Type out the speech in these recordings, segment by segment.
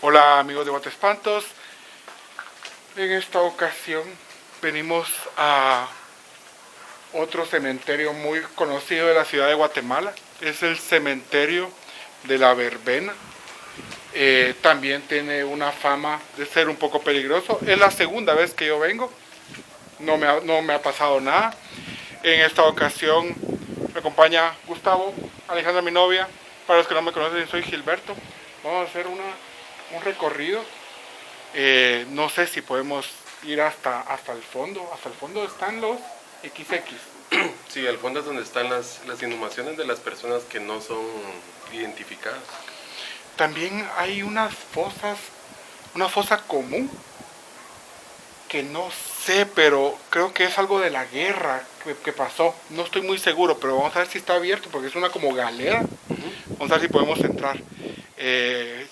Hola amigos de Guatespantos, en esta ocasión venimos a otro cementerio muy conocido de la ciudad de Guatemala. Es el cementerio de la Verbena. También tiene una fama de ser un poco peligroso. Es la segunda vez que yo vengo, no me ha pasado nada. En esta ocasión me acompaña Gustavo, Alejandra mi novia. Para los que no me conocen, soy Gilberto. Vamos a hacer un recorrido. No sé si podemos ir hasta el fondo. Hasta el fondo están los XX. Sí, al fondo es donde están las inhumaciones de las personas que no son identificadas. También hay una fosa común, que no sé, pero creo que es algo de la guerra que pasó. No estoy muy seguro, pero vamos a ver si está abierto, porque es una como galera. Vamos a ver si podemos entrar.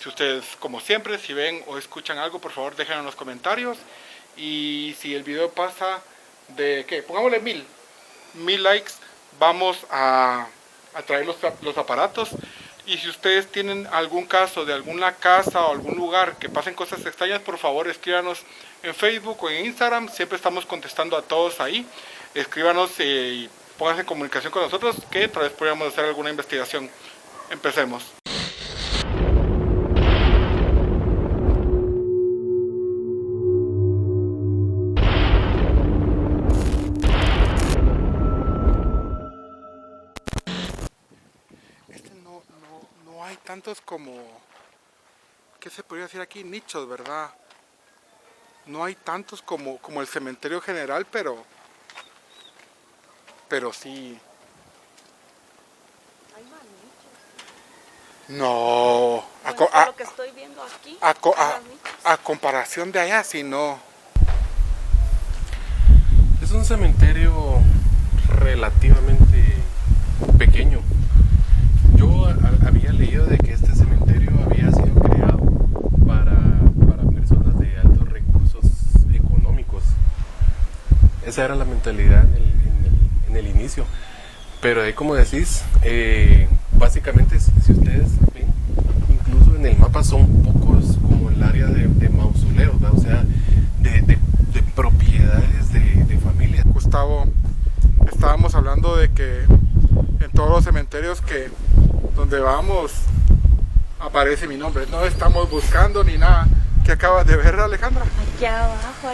Si ustedes, como siempre, si ven o escuchan algo, por favor déjenlo en los comentarios. Y si el video pasa de, ¿qué? Pongámosle 1000 likes, vamos a traer los aparatos. Y si ustedes tienen algún caso de alguna casa o algún lugar que pasen cosas extrañas, por favor escríbanos en Facebook o en Instagram. Siempre estamos contestando a todos ahí. Escríbanos y pónganse en comunicación con nosotros, que tal vez podríamos hacer alguna investigación. Empecemos. No hay tantos como, ¿qué se podría decir aquí? Nichos, ¿verdad? No hay tantos como el cementerio general, pero sí. Hay más nichos. No. Bueno, por lo que estoy viendo aquí, hay más nichos. A comparación de allá, sí, no. Es un cementerio relativamente pequeño. Yo había leído de que este cementerio había sido creado para personas de altos recursos económicos. Esa era la mentalidad en el inicio. Pero ahí, como decís, básicamente, si ustedes ven, incluso en el mapa son pocos como el área de mausoleos, ¿verdad? O sea, de propiedades de familia. Gustavo, estábamos hablando de que en todos los cementerios donde vamos aparece mi nombre. No estamos buscando ni nada. ¿Qué acabas de ver, Alejandra? Aquí abajo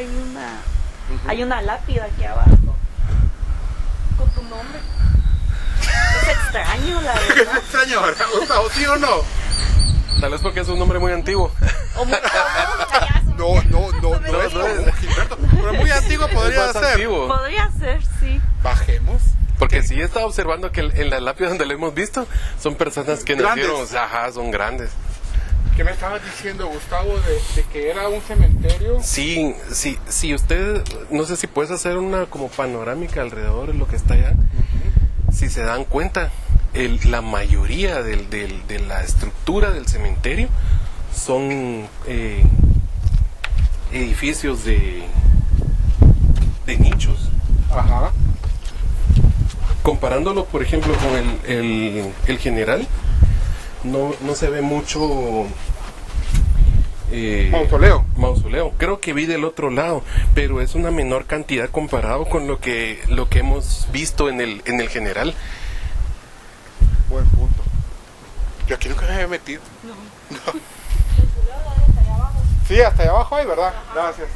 hay una lápida aquí abajo con tu nombre. Es extraño, la Es verdad. extraño, ¿verdad, Gustavo? ¿Sí o no? Tal vez porque es un nombre muy antiguo. O muy No es como Gilberto. Pero muy antiguo podría Es más ser. antiguo. Podría ser, sí. Bajemos. Porque sí he estado observando que en la lápida donde lo hemos visto son personas que Grandes. nacieron, o sea, ajá, son grandes. ¿Qué me estabas diciendo, Gustavo, de que era un cementerio? Sí, usted, no sé si puedes hacer una como panorámica alrededor de lo que está allá. Si se dan cuenta, la mayoría de la estructura del cementerio son edificios de nichos. Ajá. Comparándolo, por ejemplo, con el general, no se ve mucho mausoleo. Creo que vi del otro lado, pero es una menor cantidad comparado con lo que hemos visto en el general. Buen punto. Yo aquí nunca me había metido. No. Sí, hasta allá abajo hay, ¿verdad? Gracias.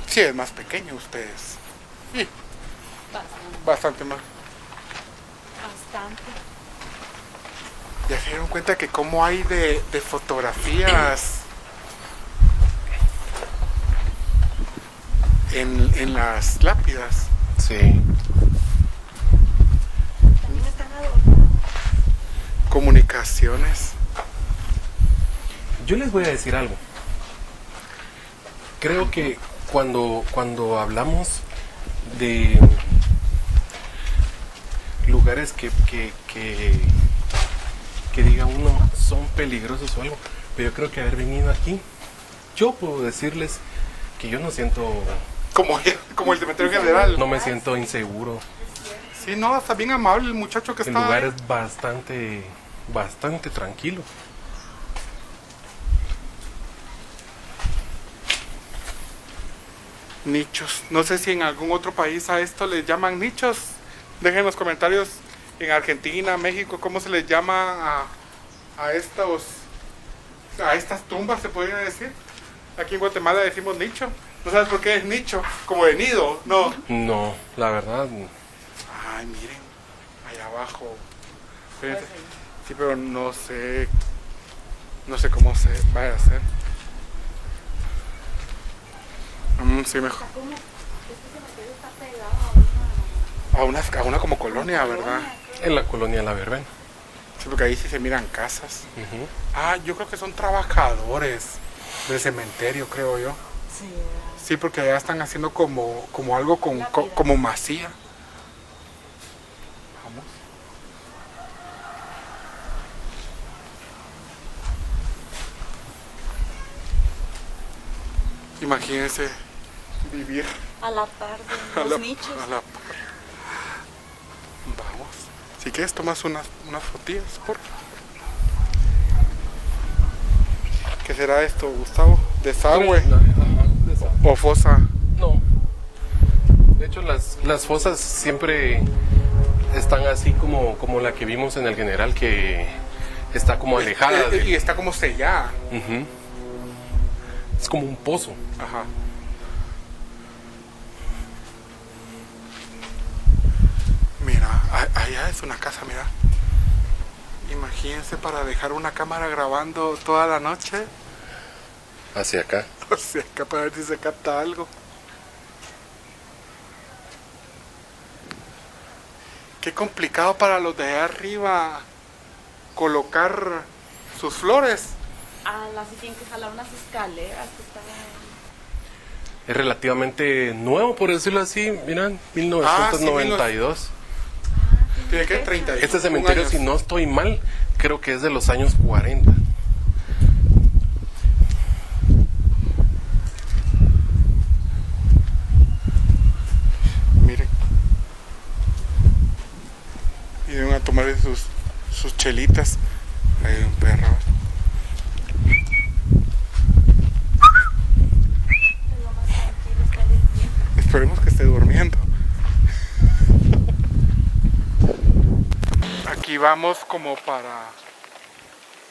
Sí, es más pequeño ustedes. Sí, bastante más. Bastante. Ya se dieron cuenta que cómo hay de fotografías en las lápidas. Sí. También están adornados. Comunicaciones. Yo les voy a decir algo. Creo que cuando hablamos de lugares que diga uno son peligrosos o algo, pero yo creo que haber venido aquí, yo puedo decirles que yo no siento, Como el cementerio general. no me siento inseguro. Sí, no, está bien amable el muchacho que El está lugar ahí. es bastante bastante tranquilo. Nichos. No sé si en algún otro país a esto les llaman nichos. Dejen en los comentarios en Argentina, México, cómo se les llama a estas tumbas, se podría decir. Aquí en Guatemala decimos nicho. ¿No sabes por qué es nicho? Como de nido, no. No, la verdad. Ay, miren, allá abajo. Fíjense. Sí, pero no sé cómo se vaya a hacer. Sí, mejor. Está pegado A una como colonia, ¿verdad? En la colonia La Verbena. Sí, porque ahí sí se miran casas. Ujú. Yo creo que son trabajadores del cementerio, creo yo. Sí. Sí, porque allá están haciendo como algo como masía. Vamos. Imagínense vivir A la par de a los la, nichos. a la par. Vamos. Si quieres tomas unas fotillas, por favor. ¿Qué será esto, Gustavo? ¿Desagüe Ajá, desagüe. o fosa? No. De hecho, las fosas siempre están así como la que vimos en el General, que está como alejada. Y está como sellada. Ujú. Es como un pozo. Ajá. Mira, allá es una casa, mira. Imagínense para dejar una cámara grabando toda la noche. Hacia acá. O sea, acá para ver si se capta algo. Qué complicado para los de allá arriba colocar sus flores. Así tienen que jalar unas escaleras que están ahí. Es relativamente nuevo, por decirlo así. Miran, 1992. Tiene que 30. Este cementerio, si no estoy mal, creo que es de los años 40. Miren. Vienen a tomar sus chelitas. Hay un perro. Es lo más tranquilo, está bien. Esperemos que esté durmiendo. Aquí vamos como para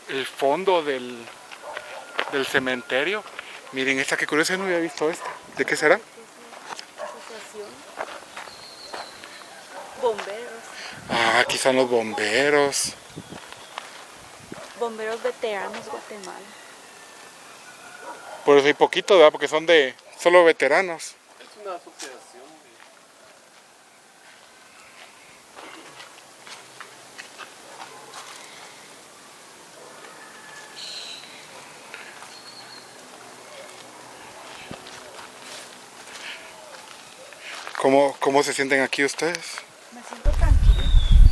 el fondo del cementerio. Miren esta, que curiosa, no había visto esta. ¿De qué será? Asociación. Bomberos. Aquí están los bomberos. Bomberos veteranos Guatemala. Por eso hay poquito, ¿verdad? Porque son de solo veteranos. Es una asociación. ¿Cómo se sienten aquí ustedes? Me siento tranquila.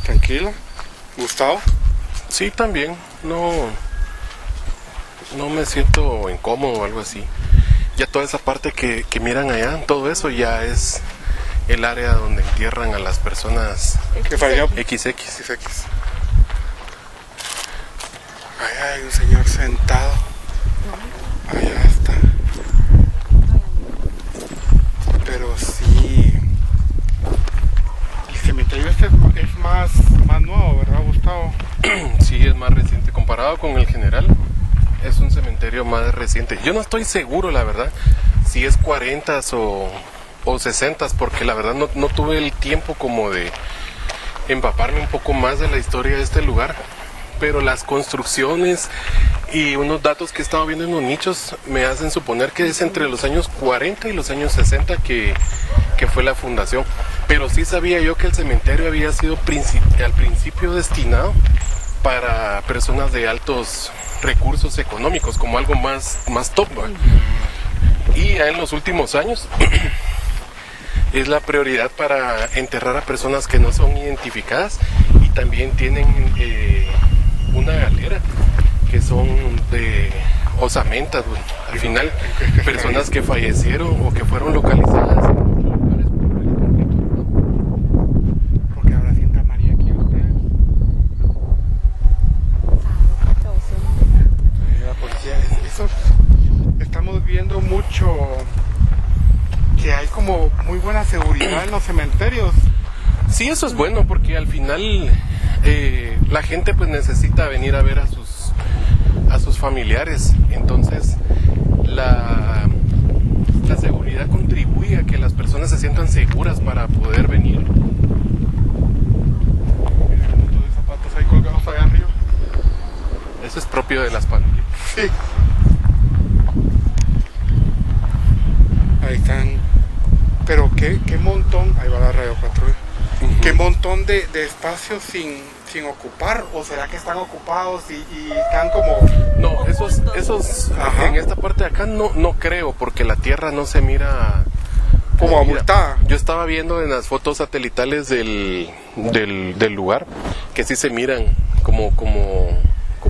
¿Tranquila? ¿Gustavo? Sí, también. No me siento incómodo o algo así. Ya toda esa parte que miran allá, todo eso ya es el área donde entierran a las personas ¿Qué falló? XX. XX. Allá hay un señor sentado. Allá está. Pero sí. El cementerio este es más nuevo, ¿verdad, Gustavo? Sí, es más reciente. Comparado con el General, es un cementerio más reciente. Yo no estoy seguro, la verdad, si es 40s o 60s, porque la verdad no tuve el tiempo como de empaparme un poco más de la historia de este lugar. Pero las construcciones y unos datos que he estado viendo en los nichos me hacen suponer que es entre los años 40 y los años 60 que fue la fundación. Pero sí sabía yo que el cementerio había sido al principio destinado para personas de altos recursos económicos, como algo más top, ¿va? Y ya en los últimos años es la prioridad para enterrar a personas que no son identificadas, y también tienen una galera que son de osamentas, güey. Al final, personas que fallecieron o que fueron localizadas en otros lugares por el conflicto, ¿no? Porque habrá cinta María aquí ustedes. viendo mucho que hay como muy buena seguridad en los cementerios. Sí, eso es bueno porque al final la gente pues necesita venir a ver a sus familiares. Entonces la seguridad contribuye a que las personas se sientan seguras para poder venir. Miren un montón de zapatos ahí colgados allá arriba. Eso es propio de las familias. Sí. Ahí están. Pero qué montón. Ahí va la radio 4. Qué montón de espacios sin ocupar. ¿O será que están ocupados y están como... No, esos Ajá. en esta parte de acá no creo, porque la tierra no se mira como mira, abultada? yo estaba viendo en las fotos satelitales del lugar que sí se miran como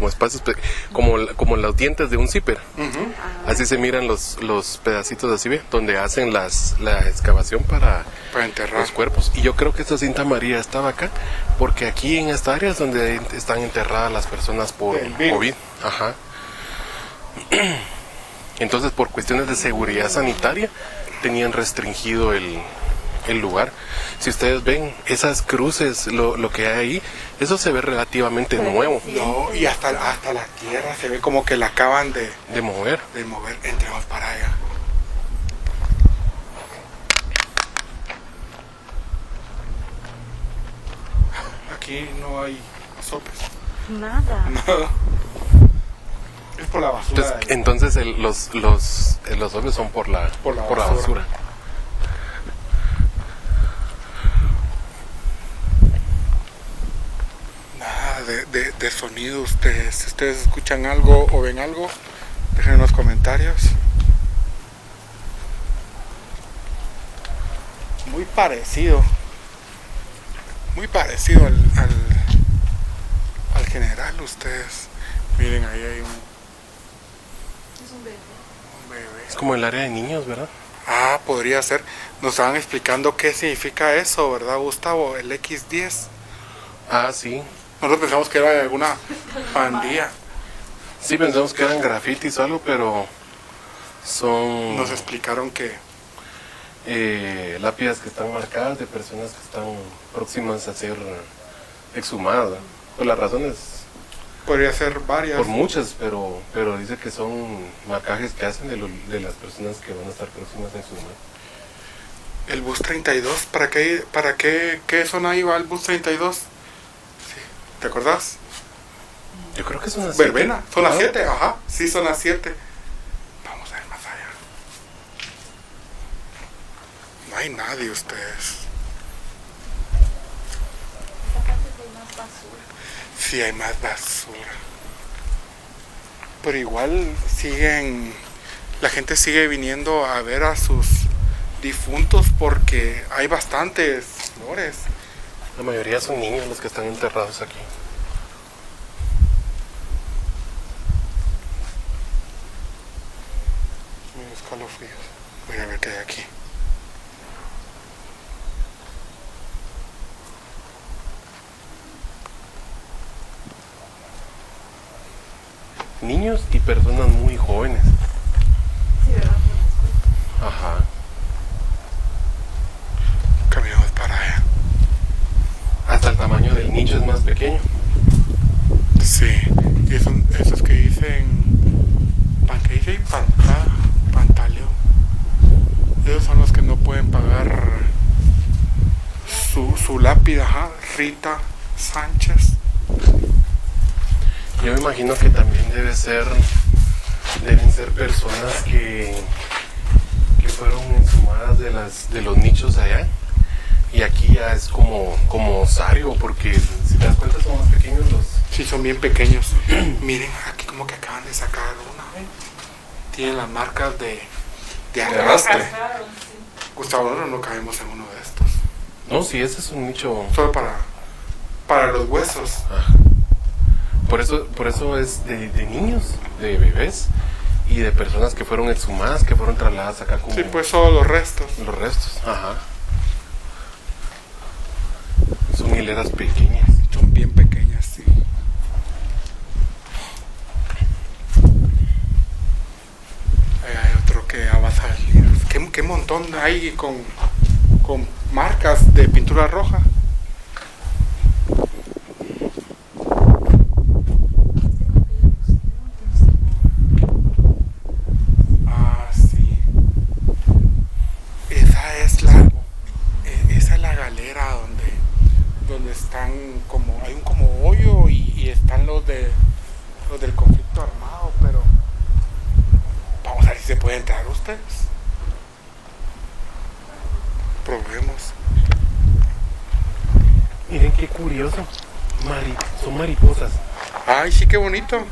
espacios, como los dientes de un zipper. Así se miran los pedacitos así, ¿ve? Donde hacen la excavación para enterrar los cuerpos. Y yo creo que esta cinta amarilla estaba acá, porque aquí en esta área es donde están enterradas las personas por COVID. Ajá. Entonces, por cuestiones de seguridad sanitaria, tenían restringido el lugar. Si ustedes ven esas cruces, lo que hay ahí, eso se ve relativamente nuevo. No, y hasta la tierra se ve como que la acaban de mover. Entremos para allá. Aquí no hay sopes. Nada. Nada. Es por la basura. Entonces los hombres son por la basura. Nada de sonido. Si ustedes escuchan algo o ven algo, dejen en los comentarios. Muy parecido al general. Ustedes miren, ahí hay un bebé. Es como el área de niños, ¿verdad? Ah, podría ser. Nos estaban explicando qué significa eso, ¿verdad, Gustavo? El X10. Ah, sí. Nosotros pensamos que era de alguna pandilla. Sí, pensamos que eran grafitis o algo, pero son... Nos explicaron que... lápidas que están marcadas de personas que están próximas a ser exhumadas. Por las razones... Podría ser varias. Por muchas, pero dice que son marcajes que hacen de las personas que van a estar próximas a exhumar. El bus 32, ¿para qué zona iba el bus 32? Sí. ¿Te acordás? Yo creo que son las 7. Verbena, son las 7, ajá. Sí, son las 7. Vamos a ver más allá. No hay nadie, ustedes. Sí, hay más basura. Pero igual la gente sigue viniendo a ver a sus difuntos porque hay bastantes flores. La mayoría son niños los que están enterrados aquí. Mira, escalofríos. Voy a ver qué hay aquí. Niños y personas muy jóvenes. Sí, ¿verdad? Ajá. Caminamos para allá. Hasta el tamaño del nicho es más pequeño. Sí, y esos que dicen Pantaleón. Esos son los que no pueden pagar su lápida, ajá. Rita Sánchez. Yo me imagino que también deben ser personas que fueron exhumadas de los nichos allá. Y aquí ya es como osario, porque si te das cuenta son más pequeños los... Sí, son bien pequeños. Miren, aquí como que acaban de sacar una. Tienen las marcas de arrastre. Gustavo, nosotros no cabemos en uno de estos. No, sí, ese es un nicho... Solo para los huesos. Ah. Por eso es de niños, de bebés y de personas que fueron exhumadas, que fueron trasladadas acá como... Sí, pues solo los restos. Los restos, ajá. Son hileras pequeñas. Son bien pequeñas, sí. Ahí hay otro montón ahí con marcas de pintura roja. Ah, sí. Esa es la galera donde están como, hay un como hoyo y están los del conflicto armado, pero vamos a ver si se puede entrar ustedes. Probemos. Miren qué curioso. Son mariposas. Ay, sí, qué bonito.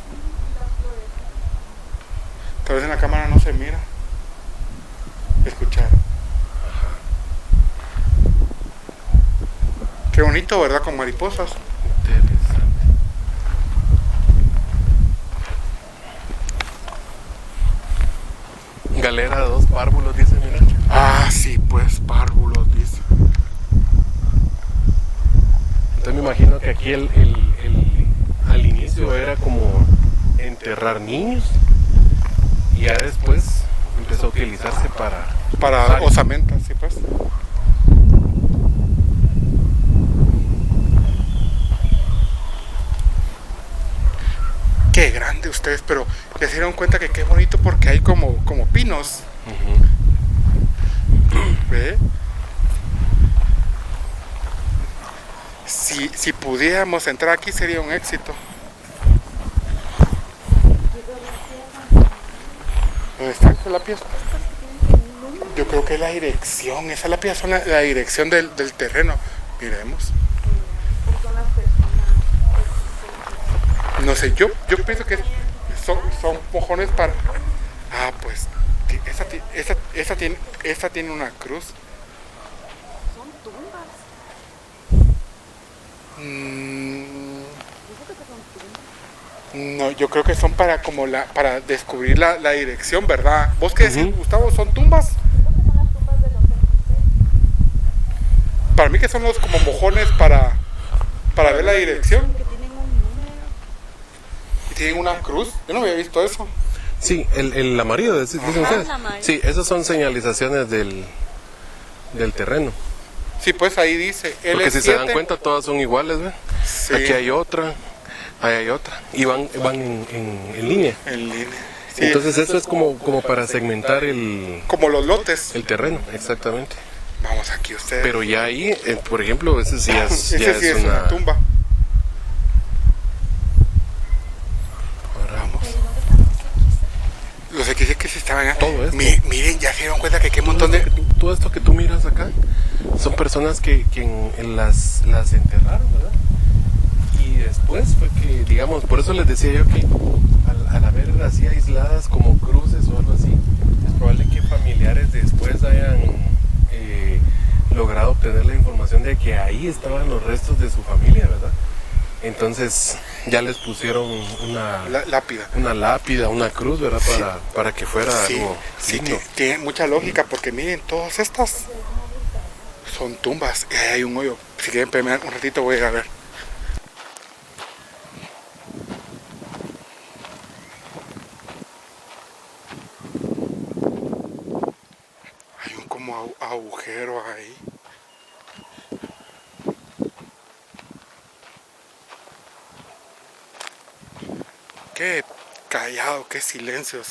Tal vez en la cámara no se mira. Escuchar. Qué bonito, ¿verdad? Con mariposas. Interesante. Galera de 2 párvulos, dice, mira. Ah, sí, pues, párvulos, dice. Entonces me imagino que aquí al inicio era como enterrar niños y ya después empezó a utilizarse Para osarios. osamentas, sí, pues. Qué grande ustedes, pero ya se dieron cuenta que qué bonito porque hay como pinos. ¿Ve? Si pudiéramos entrar aquí sería un éxito. ¿Dónde está? ¿Esa es la pieza? Yo creo que es la dirección. Esa es la pieza, la dirección del terreno. Miremos. No sé, yo pienso que son mojones para... Ah, pues, esa tiene una cruz. Son tumbas. Yo creo que son tumbas. No, yo creo que son para descubrir la dirección, ¿verdad? ¿Vos qué decís, Ujú. Gustavo? ¿Son tumbas? Yo creo que son las tumbas de los NPC. Para mí que son los como mojones para ver la dirección. Que tienen un número. Y tienen una cruz. Yo no había visto eso. Sí, el amarillo, dicen ustedes. el amarillo. Sí, esas son señalizaciones del terreno. Sí, pues ahí dice Porque si se dan L7. cuenta, todas son iguales, ¿ven? Sí, Aquí hay otra, ahí hay otra. Y van en línea. en línea. Sí, Entonces eso es como para segmentar como los lotes. el terreno, exactamente. Vamos aquí ustedes. Pero ya ahí, por ejemplo, ese sí ya Ese sí es una tumba. Vamos. Los X que se estaban... Todo esto. Miren, ya se dieron cuenta que qué montón de... Todo esto que tú miras acá son personas que las enterraron, ¿verdad? Y después fue que, digamos, por eso les decía yo que al haber así aisladas como cruces o algo así, es probable que familiares después hayan logrado obtener la información de que ahí estaban los restos de su familia, ¿verdad? Entonces ya les pusieron lápida. una lápida, una cruz, ¿verdad? Para que fuera Sí, algo sí, digno. tiene mucha lógica porque miren, todas estas son tumbas y ahí hay un hoyo. Si quieren permear un ratito voy a ir a ver. Hay un como agujero ahí. Qué callado, qué silencio,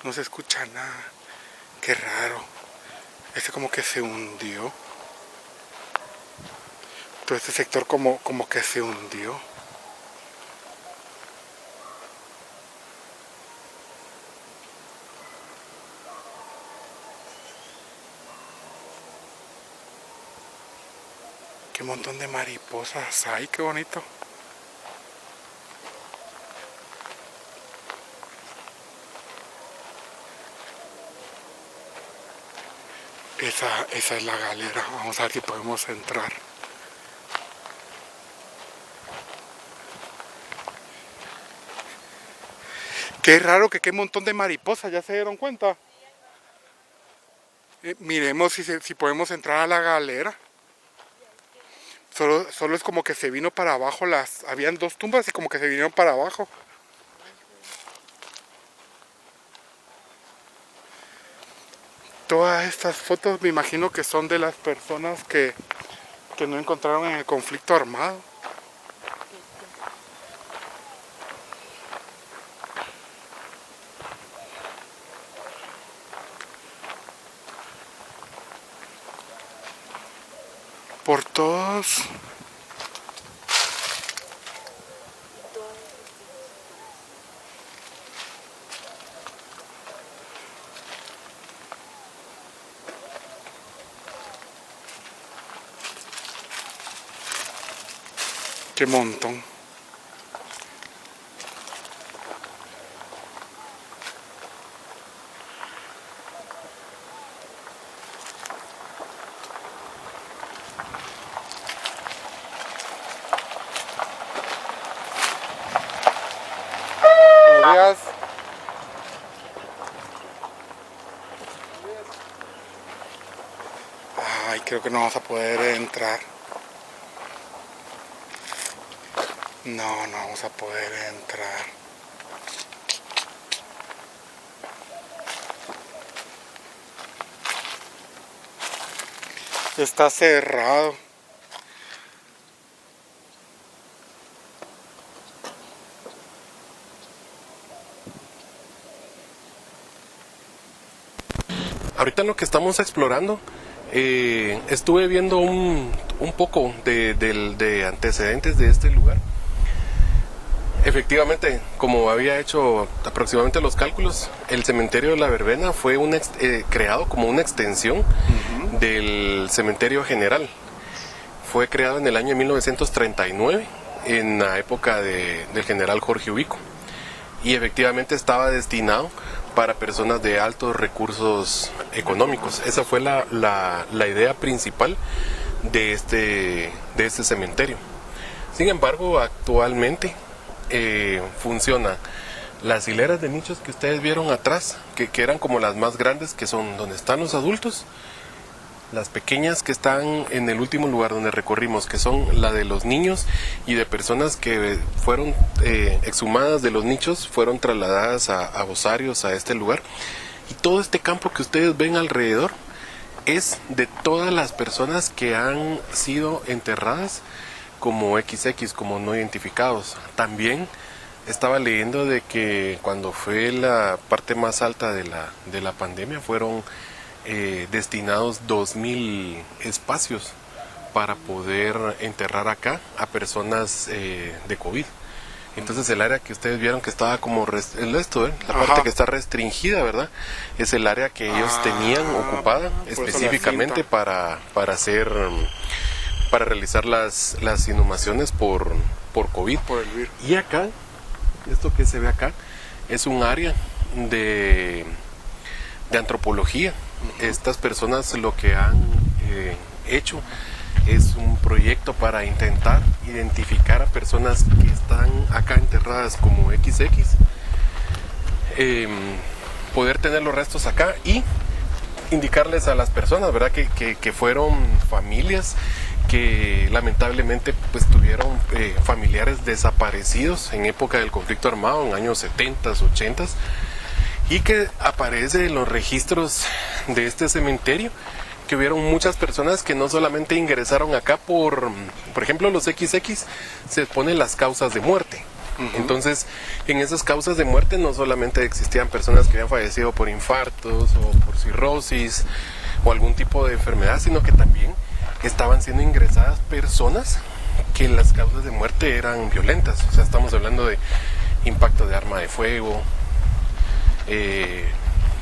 no se escucha nada. Qué raro. Este como que se hundió. Todo este sector como que se hundió. Qué montón de mariposas hay, qué bonito. Esa es la galera. Vamos a ver si podemos entrar. Qué raro que qué montón de mariposas, ¿ya se dieron cuenta? Miremos si podemos entrar a la galera. Solo es como que se vino para abajo habían dos tumbas y como que se vinieron para abajo. todas estas fotos me imagino que son de las personas que no encontraron en el conflicto armado. Por todos. Qué montón. Buenos días. Ay, creo que no vamos a poder entrar. No, no vamos a poder entrar. Está cerrado. Ahorita en lo que estamos explorando, estuve viendo un poco de antecedentes de este lugar. Efectivamente, como había hecho aproximadamente los cálculos, el cementerio de la Verbena fue creado como una extensión del cementerio general. Fue creado en el año 1939, en la época del general Jorge Ubico. Y efectivamente estaba destinado para personas de altos recursos económicos. Esa fue la idea principal de este cementerio. Sin embargo, actualmente funciona las hileras de nichos que ustedes vieron atrás, que eran como las más grandes, que son donde están los adultos. Las pequeñas que están en el último lugar donde recorrimos, que son la de los niños y de personas que fueron exhumadas de los nichos, fueron trasladadas a osarios, a este lugar. Y todo este campo que ustedes ven alrededor es de todas las personas que han sido enterradas como XX, como no identificados. También estaba leyendo de que cuando fue la parte más alta de la pandemia fueron destinados 2,000 espacios para poder enterrar acá a personas de COVID. Entonces el área que ustedes vieron que estaba como la parte que está restringida, ¿verdad? Es el área que ellos tenían ocupada específicamente para realizar las inhumaciones por COVID. Por el virus. Y acá, esto que se ve acá, es un área de antropología. Estas personas lo que han hecho es un proyecto para intentar identificar a personas que están acá enterradas como XX, poder tener los restos acá y indicarles a las personas, ¿verdad? Que fueron familias que lamentablemente pues tuvieron familiares desaparecidos en época del conflicto armado, en años 70s, 80s, y que aparece en los registros de este cementerio que hubieron muchas personas que no solamente ingresaron acá por ejemplo, los XX se ponen las causas de muerte. Entonces, en esas causas de muerte no solamente existían personas que habían fallecido por infartos o por cirrosis o algún tipo de enfermedad, sino que también estaban siendo ingresadas personas que las causas de muerte eran violentas. O sea, estamos hablando de impacto de arma de fuego,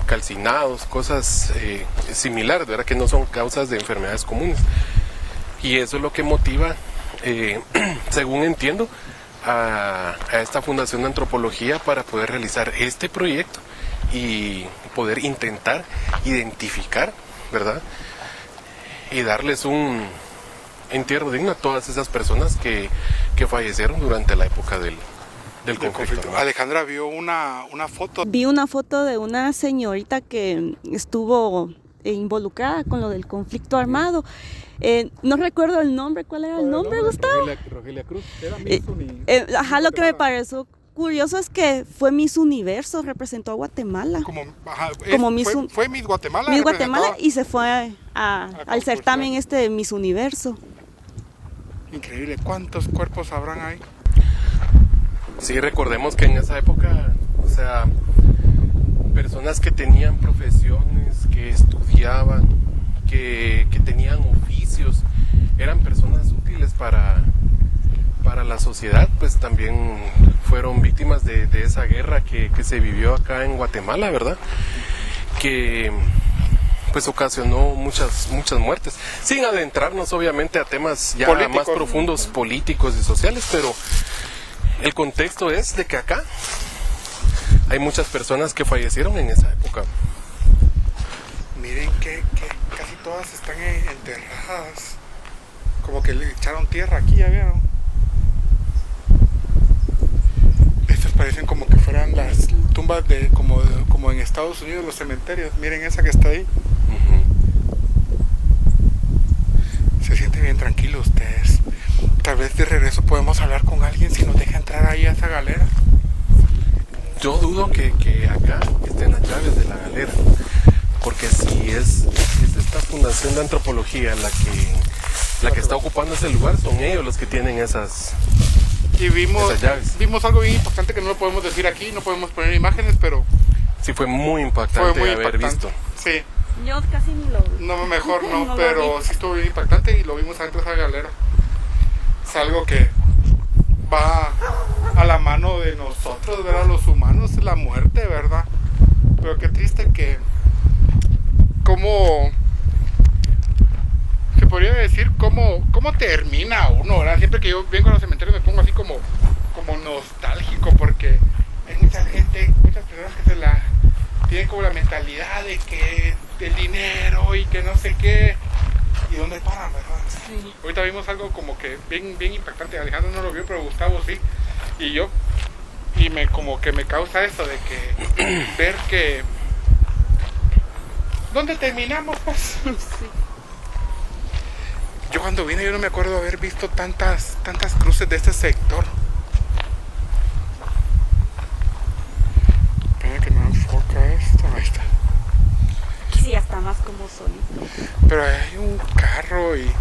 calcinados, cosas similares, ¿verdad? Que no son causas de enfermedades comunes. Y eso es lo que motiva, según entiendo, a esta Fundación de Antropología para poder realizar este proyecto y poder intentar identificar, ¿verdad? Y darles un entierro digno a todas esas personas que fallecieron durante la época del conflicto. Alejandra vio una foto. Vi una foto de una señorita que estuvo involucrada con lo del conflicto armado. No recuerdo el nombre. ¿Cuál era el nombre, Gustavo? Rogelia Cruz. Era Milton ajá, lo que me pareció curioso es que fue Miss Universo, representó a Guatemala. Como Fue Miss Guatemala. Miss Guatemala y se fue al concursar. certamen de Miss Universo. Increíble, ¿cuántos cuerpos habrán ahí? Sí, recordemos que en esa época, o sea, personas que tenían profesiones, que estudiaban, que tenían oficios, eran personas útiles para la sociedad, pues también fueron víctimas de esa guerra que se vivió acá en Guatemala, ¿verdad? Que pues ocasionó muchas muertes, sin adentrarnos obviamente a temas ya políticos, más profundos, políticos y sociales, pero el contexto es de que acá hay muchas personas que fallecieron en esa época. Miren que casi todas están enterradas, como que le echaron tierra aquí, ¿ya vieron? Estas parecen como que fueran las tumbas como en Estados Unidos, los cementerios. Miren esa que está ahí. Se siente bien tranquilo ustedes. Tal vez de regreso podemos hablar con alguien si nos deja entrar ahí a esa galera. Yo dudo que acá estén las llaves de la galera, porque si es esta fundación de antropología la que está ocupando ese lugar, son ellos los que tienen esas llaves. Vimos algo bien impactante que no lo podemos decir aquí, no podemos poner imágenes, pero sí fue muy impactante haber visto. Sí. Yo casi ni lo vi. No, mejor no, No lo pero vi. sí estuvo bien impactante y lo vimos adentro de esa galera. Es algo que va a la mano de nosotros, ¿verdad? Los humanos, la muerte, ¿verdad? Pero qué triste que cómo se podría decir cómo termina uno, ¿verdad? Siempre que yo vengo a los cementerios me pongo así como nostálgico, porque hay mucha gente, muchas personas que tienen como la mentalidad de que el dinero y que no sé qué, y dónde paran, ¿verdad? Sí. Ahorita vimos algo como que bien impactante. Alejandro no lo vio, pero Gustavo sí. Y me causa eso de que ver que ¿dónde terminamos? Pues? Sí. Yo cuando vine yo no me acuerdo de haber visto tantas cruces de este sector. Espera que no enfoca esto. Ahí está. Sí, ya está más como solito. Pero hay un carro y...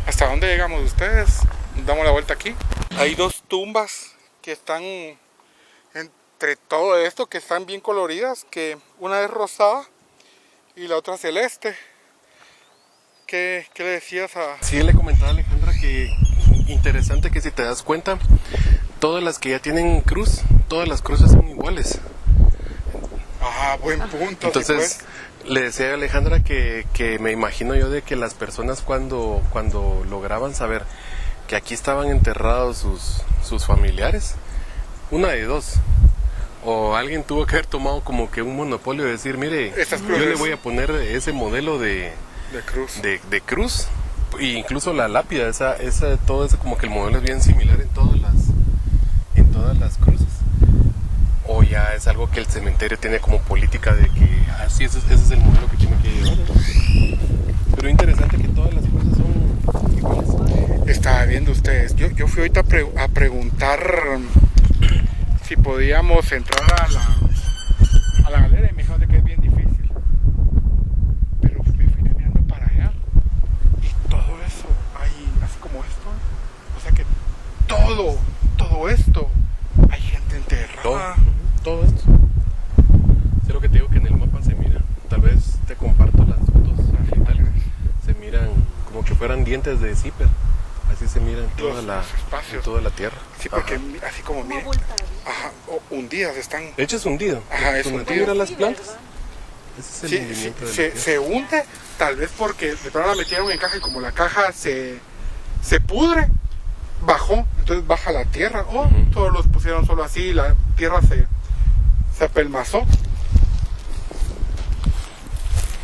¿Hasta dónde llegamos ustedes? Damos la vuelta aquí. Hay dos tumbas que están entre todo esto, que están bien coloridas, que una es rosada y la otra celeste. ¿Qué le decías a...? Sí, le comentaba a Alejandra que interesante que si te das cuenta, todas las que ya tienen cruz, todas las cruces son iguales. Ah, buen punto. Entonces, le decía a Alejandra que me imagino yo de que las personas cuando lograban saber que aquí estaban enterrados sus familiares, una de dos, o alguien tuvo que haber tomado como que un monopolio de decir, mire, yo le voy a poner ese modelo de cruz, e incluso la lápida, todo eso como que el modelo es bien similar en todas las cruces. O ya es algo que el cementerio tiene como política de que así ese es el modelo que tiene que llevar, ¿no? Pero interesante que todas las cosas son iguales. Estaba viendo ustedes, yo fui ahorita a preguntar si podíamos entrar a la galera y me dijeron de que es bien difícil. Pero me fui caminando para allá y todo eso, hay así como esto, o sea que todo esto, hay gente enterrada. Todo esto. Sé lo que te digo que en el mapa se mira. Tal vez te comparto las fotos digitales. Se miran como que fueran dientes de zipper. Así se miran Los espacios. en toda la tierra. Sí, porque Ajá. así como miren, ajá, hundidas están. De hecho es hundido. Ajá, es donde tú hundido. miras las plantas. Ese es el Sí, hundimiento de la se tierra. hunde, tal vez porque de pronto la metieron en caja y como la caja se pudre, bajó, entonces baja la tierra. O todos los pusieron solo así y la tierra se apelmazó.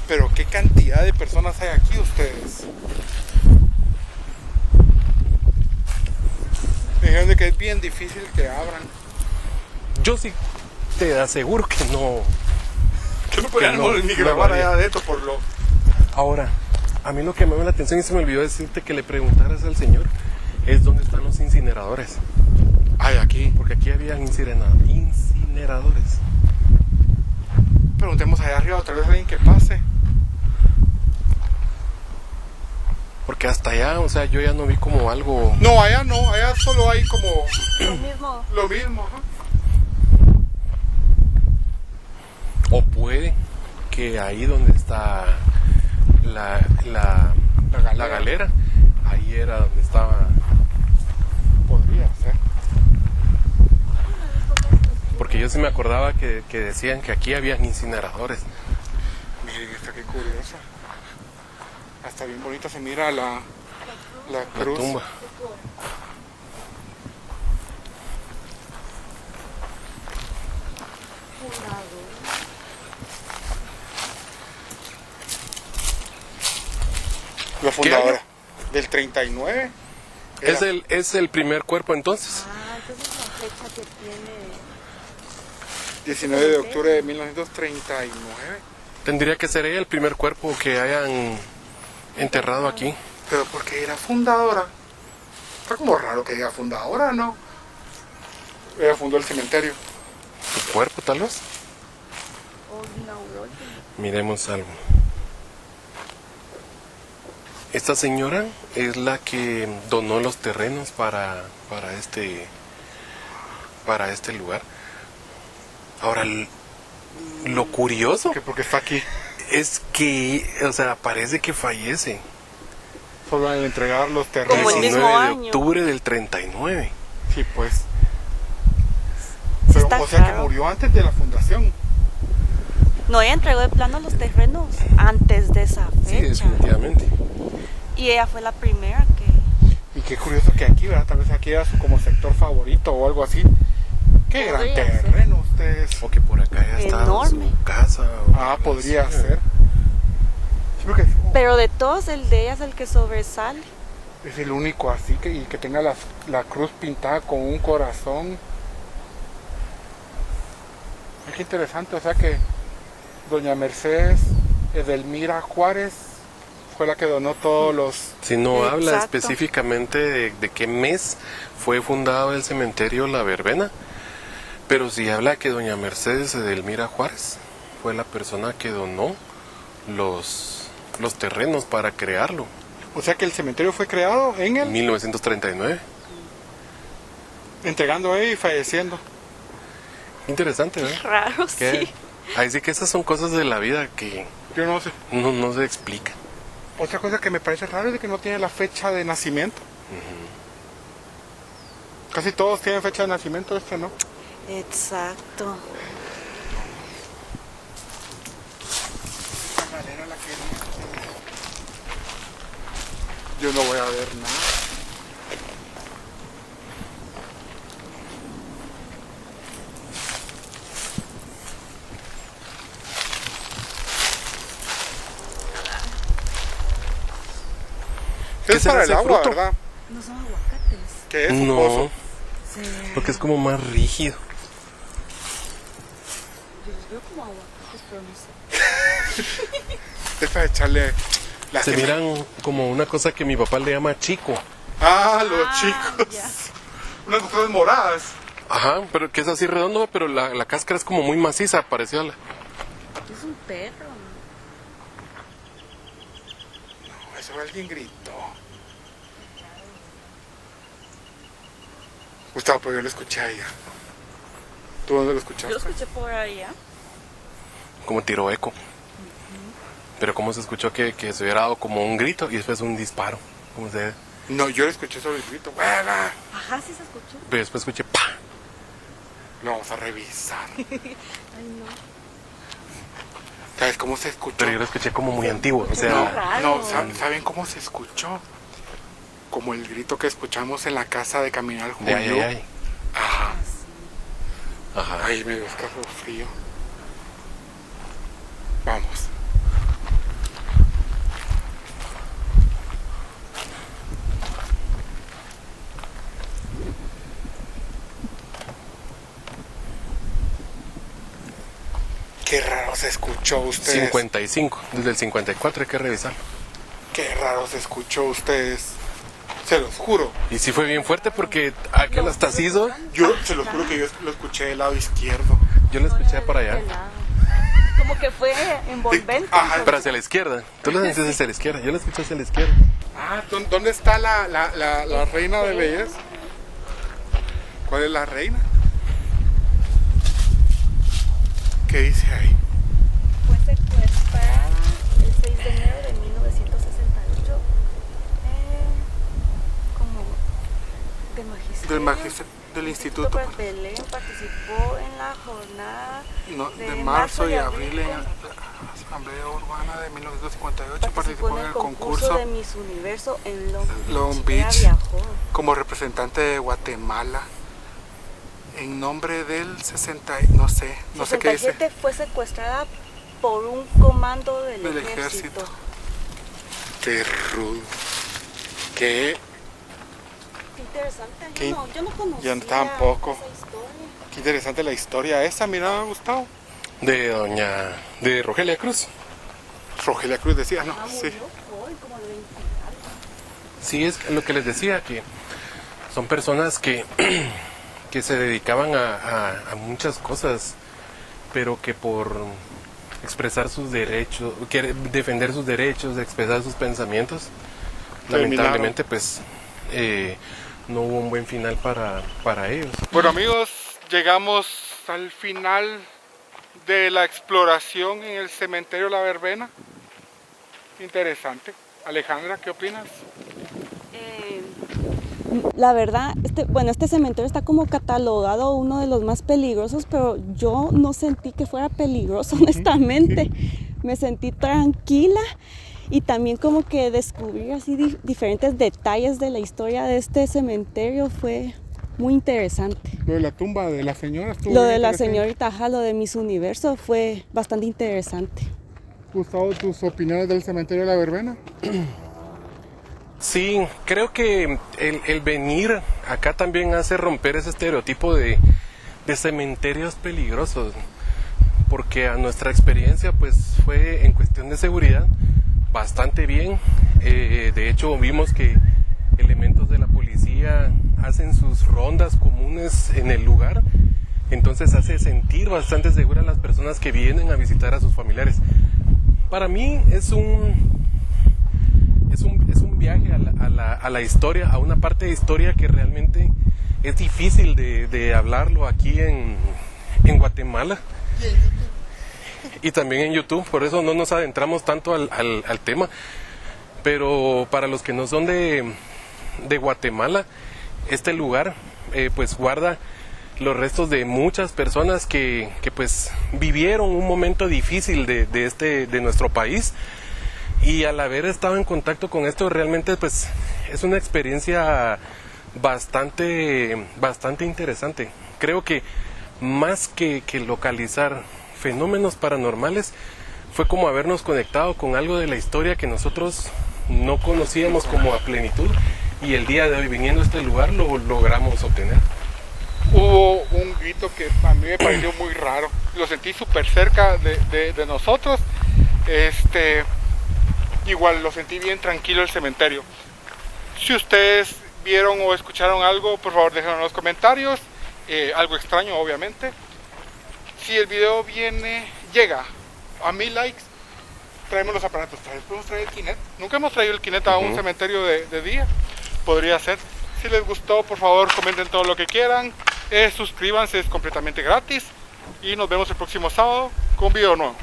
Pero qué cantidad de personas hay aquí ustedes. Me dijeron de que es bien difícil que abran. Yo sí te aseguro que no. Que no podían no, ni no grabar varía. allá adentro por lo... Ahora, a mí lo que me llama la atención y se me olvidó decirte que le preguntaras al Señor es dónde están los los incineradores. Ay, aquí. Porque aquí habían incineradores. Preguntemos allá arriba otra vez a alguien que pase. Porque hasta allá, o sea, yo ya no vi como algo. No, allá solo hay como Lo mismo. lo mismo, ajá. O puede que ahí donde está la galera, ahí era donde estaba. Podría ser. Porque yo sí me acordaba que decían que aquí habían incineradores. Miren esta, qué curiosa. Hasta bien bonita se mira la La cruz. tumba. La fundadora. año? Del 39. Era- Es el primer cuerpo entonces. Ah, entonces la fecha que tiene. 19 de octubre de 1939. Tendría que ser ella el primer cuerpo que hayan enterrado aquí. Pero porque era fundadora. Está como raro que diga fundadora, ¿no? Ella fundó el cementerio. ¿El cuerpo tal vez? O inauguró. Miremos algo. Esta señora es la que donó los terrenos para este lugar. Ahora, lo curioso Que porque está aquí. es que, o sea, parece que fallece. Solo al entregar los terrenos. Como el mismo 19 de año. octubre del 39. Sí, pues. Sí Pero, está o sea que raro. murió antes de la fundación. No, ella entregó de plano los terrenos antes de esa Sí, fecha. definitivamente. Y ella fue la primera que. Y qué curioso que aquí, ¿verdad? Tal vez aquí era su como sector favorito o algo así. Qué gran Podría ser. terreno ustedes. O que por acá ya está Enorme. su casa. o Ah, algo podría así. ser. Sí, porque Pero de todos, el de ella es el que sobresale. es el único así y que tenga la cruz pintada con un corazón. Es interesante, o sea que doña Mercedes Edelmira Juárez fue la que donó todos los... Si no habla Exacto. específicamente de qué mes fue fundado el cementerio La Verbena, pero sí habla que doña Mercedes Edelmira Juárez fue la persona que donó los terrenos para crearlo. O sea que el cementerio fue creado en En el... 1939. entregando ahí y falleciendo. Interesante, ¿verdad? Raro, Que- sí. Ahí sí que esas son cosas de la vida que Yo no sé. no se explican. Otra cosa que me parece raro es de que no tiene la fecha de nacimiento. Casi todos tienen fecha de nacimiento, este no. Exacto. Yo no voy a ver nada. ¿Qué Es será para el ese agua, fruto? ¿verdad? No son aguacates. Que es un No, pozo. porque es como más rígido. Yo los veo como aguacates, pero no sé. Es para echarle la Se semilla. miran como una cosa que mi papá le llama chico. Ah, los Ah, chicos. ya. Unas cosas moradas. Ajá, pero que es así redondo, pero la cáscara es como muy maciza, parecida a la... Es un perro. Eso alguien gritó. Gustavo, pero yo lo escuché a ella. ¿Tú dónde lo escuchaste? Yo lo escuché por allá. como tiro eco. Pero como se escuchó que se hubiera dado como un grito y después un disparo. Como se... No, yo lo escuché sobre el grito. ¡Hueva! Ajá, sí se escuchó. Pero después escuché ¡pa! Lo vamos a revisar. Ay, no. ¿Sabes cómo se escuchó? Pero yo lo escuché como muy antiguo. O sea, Muy raro. No, ¿saben cómo se escuchó? Como el grito que escuchamos en la casa de Caminal de Julio. ay, ay, ay. Ajá. Ajá. Ay, me dio escalofrío. Vamos. Qué raro se escuchó ustedes. 55. Desde el 54 hay que revisar. Qué raro se escuchó ustedes. Se los juro. Y sí fue bien fuerte porque aquel hasta hizo. Yo se los juro que yo lo escuché del lado izquierdo. Yo lo escuché para allá. Como que fue envolvente. Ajá. Pero hacia la izquierda. Tú lo sentiste hacia la izquierda. Yo lo escuché hacia la izquierda. Ah, ¿dónde está la reina de belleza? ¿Cuál es la reina? ¿Qué dice ahí? Fue secuestrada el 6 de enero de 1968 como del magisterio. Del instituto. Pues Belén participó en la jornada De marzo y abril en la Asamblea Urbana de 1958. Participó en el concurso de Miss Universo en Long Ella Beach viajó. como representante de Guatemala. En nombre del 60, no sé qué dice. 67 fue secuestrada por un comando del ejército. Qué rudo. Qué Interesante. ¿Qué? Yo no conocía Yo tampoco. esa historia. Qué interesante la historia esa, mira, Gustavo. De Rogelia Cruz. Rogelia Cruz decía, no, sí. Murió joven, como de 20 años. Sí, es lo que les decía, que son personas que se dedicaban a muchas cosas, pero que por expresar sus derechos, defender sus derechos, expresar sus pensamientos, lamentablemente pues no hubo un buen final para ellos. Bueno amigos, llegamos al final de la exploración en el cementerio La Verbena. Interesante. Alejandra, ¿qué opinas? La verdad, este cementerio está como catalogado uno de los más peligrosos, pero yo no sentí que fuera peligroso, honestamente. Me sentí tranquila y también como que descubrir así diferentes detalles de la historia de este cementerio fue muy interesante. Lo de la tumba de la señora estuvo Lo bien de la interesante. señorita, ajá, lo de Miss Universo fue bastante interesante. Gustavo, ¿tus opiniones del cementerio de La Verbena? Sí, creo que el venir acá también hace romper ese estereotipo de cementerios peligrosos, porque a nuestra experiencia pues fue en cuestión de seguridad bastante bien. De hecho vimos que elementos de la policía hacen sus rondas comunes en el lugar, entonces hace sentir bastante segura a las personas que vienen a visitar a sus familiares. Para mí es un viaje a la historia, a una parte de historia que realmente es difícil de hablarlo aquí en Guatemala y también en YouTube, por eso no nos adentramos tanto al tema, pero para los que no son de Guatemala, este lugar pues guarda los restos de muchas personas que pues vivieron un momento difícil de nuestro país. Y al haber estado en contacto con esto, realmente pues es una experiencia bastante interesante. Creo que más que localizar fenómenos paranormales, fue como habernos conectado con algo de la historia que nosotros no conocíamos como a plenitud, y el día de hoy, viniendo a este lugar, lo logramos obtener. Hubo un grito que a mí me pareció muy raro. Lo sentí súper cerca de nosotros. Igual lo sentí bien tranquilo el cementerio. Si ustedes vieron o escucharon algo, por favor déjenlo en los comentarios. Algo extraño, obviamente. Si el video llega a 1000 likes, traemos los aparatos. ¿Podemos traer el Kinect? Nunca hemos traído el Kinect a un cementerio de día. Podría ser. Si les gustó, por favor comenten todo lo que quieran. Suscríbanse, es completamente gratis. Y nos vemos el próximo sábado con un video nuevo.